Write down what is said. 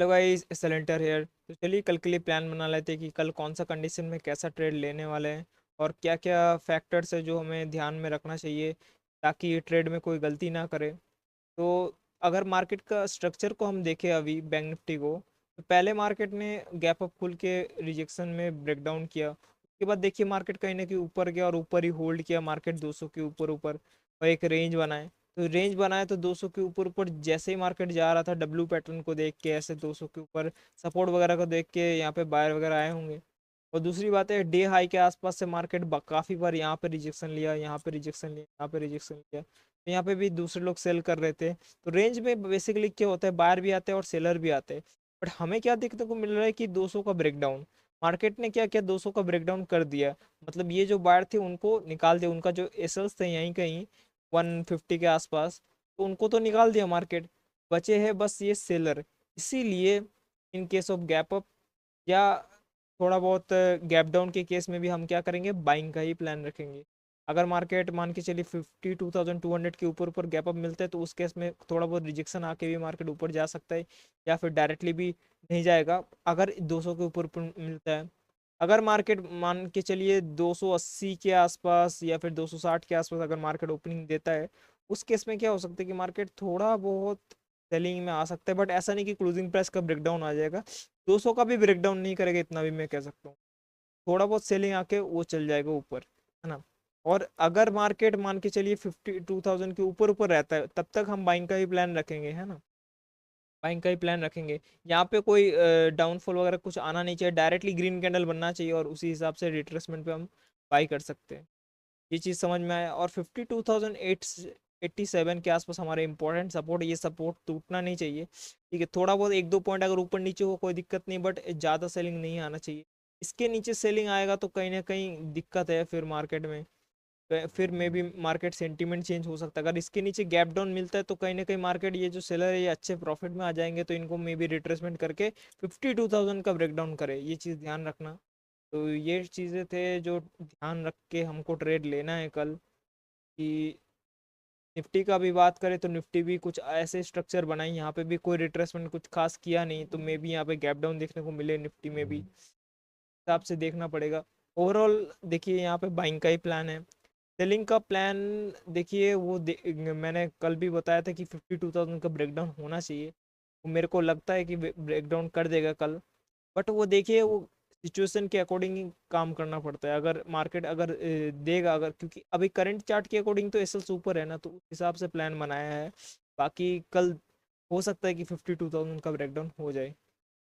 Hello guys, सलेंटर hair. तो चलिए कल के लिए प्लान बना लेते हैं कि कल कौन सा कंडीशन में कैसा ट्रेड लेने वाले हैं और क्या क्या फैक्टर्स है जो हमें ध्यान में रखना चाहिए ताकि ये ट्रेड में कोई गलती ना करे। तो अगर मार्केट का स्ट्रक्चर को हम देखें अभी बैंक निफ्टी को, तो पहले मार्केट ने गैप अप खुल के रिजेक्शन में ब्रेकडाउन किया। उसके बाद देखिए मार्केट कहीं ना कहीं ऊपर गया और ऊपर ही होल्ड किया, मार्केट 200 के ऊपर ऊपर और एक रेंज बनाए। तो रेंज बनाए तो 200 के ऊपर ऊपर जैसे ही मार्केट जा रहा था, डब्ल्यू पैटर्न को देख के ऐसे 200 के ऊपर सपोर्ट वगैरह को देख के यहाँ पे बायर वगैरह आए होंगे। और दूसरी बात है, डे हाई के आसपास से मार्केट काफ़ी बार यहाँ पे रिजेक्शन लिया, यहाँ पे रिजेक्शन लिया, यहाँ पे रिजेक्शन लिया। तो यहाँ पे भी दूसरे लोग सेल कर रहे थे। तो रेंज में बेसिकली क्या होता है, बायर भी आते हैं और सेलर भी आते हैं। बट हमें क्या देखने को मिल रहा है कि 200 का ब्रेकडाउन, मार्केट ने क्या किया, 200 का ब्रेकडाउन कर दिया। मतलब ये जो बायर थे उनको निकाल दिया, उनका जो एसएल्स थे यहीं कहीं 150 के आसपास, तो उनको तो निकाल दिया मार्केट। बचे हैं बस ये सेलर। इसीलिए in case of gap up या थोड़ा बहुत गैप डाउन के केस में भी हम क्या करेंगे, बाइंग का ही प्लान रखेंगे। अगर मार्केट मान के चलिए 52,200 के ऊपर ऊपर गैप अप मिलता है तो उस केस में थोड़ा बहुत रिजेक्शन आके भी मार्केट ऊपर जा सकता है, या फिर डायरेक्टली भी नहीं जाएगा अगर 200 के ऊपर ऊपर मिलता है। अगर मार्केट मान के चलिए 280 के आसपास या फिर 260 के आसपास अगर मार्केट ओपनिंग देता है, उस केस में क्या हो सकता है कि मार्केट थोड़ा बहुत सेलिंग में आ सकता है, बट ऐसा नहीं कि क्लोजिंग प्राइस का ब्रेकडाउन आ जाएगा। 200 का भी ब्रेकडाउन नहीं करेगा, इतना भी मैं कह सकता हूँ। थोड़ा बहुत सेलिंग आके वो चल जाएगा ऊपर, है ना। और अगर मार्केट मान के चलिए 52,000 के ऊपर ऊपर रहता है, तब तक हम बाइंग का ही प्लान रखेंगे, है ना। बाइंग का ही प्लान रखेंगे। यहाँ पे कोई डाउनफॉल वगैरह कुछ आना नहीं चाहिए, डायरेक्टली ग्रीन कैंडल बनना चाहिए और उसी हिसाब से रिट्रेसमेंट पे हम बाई कर सकते हैं। ये चीज़ समझ में आया। और 52,887 के आसपास हमारे इंपॉर्टेंट सपोर्ट, ये सपोर्ट टूटना नहीं चाहिए। ठीक है, थोड़ा बहुत एक दो पॉइंट अगर ऊपर नीचे हो कोई दिक्कत नहीं, बट ज़्यादा सेलिंग नहीं आना चाहिए। इसके नीचे सेलिंग आएगा तो कहीं ना कहीं दिक्कत है फिर मार्केट में। फिर may be market sentiment change हो सकता है। अगर इसके नीचे गैप डाउन मिलता है तो कहीं ना कहीं मार्केट, ये जो सेलर है ये अच्छे प्रॉफिट में आ जाएंगे, तो इनको मे बी रिट्रेसमेंट करके 52,000 का ब्रेकडाउन करे। ये चीज़ ध्यान रखना। तो ये चीज़ें थे जो ध्यान रख के हमको ट्रेड लेना है कल। कि निफ्टी का भी बात करें तो निफ्टी भी कुछ ऐसे स्ट्रक्चर बनाई, यहाँ पे भी कोई रिट्रेसमेंट कुछ खास किया नहीं, तो मे बी यहाँ पे गैप डाउन देखने को मिले निफ्टी में भी, हिसाब से देखना पड़ेगा। ओवरऑल देखिए यहाँ पे बाइंग का ही प्लान है। सेलिंग का प्लान देखिए मैंने कल भी बताया था कि 52,000 का ब्रेकडाउन होना चाहिए। वो मेरे को लगता है कि ब्रेकडाउन कर देगा कल। बट वो देखिए वो सिचुएशन के अकॉर्डिंग ही काम करना पड़ता है। अगर मार्केट अगर देगा, अगर क्योंकि अभी करंट चार्ट के अकॉर्डिंग तो एसएल सुपर है ना, तो उस हिसाब से प्लान बनाया है। बाकी कल हो सकता है कि 52,000 का ब्रेकडाउन हो जाए।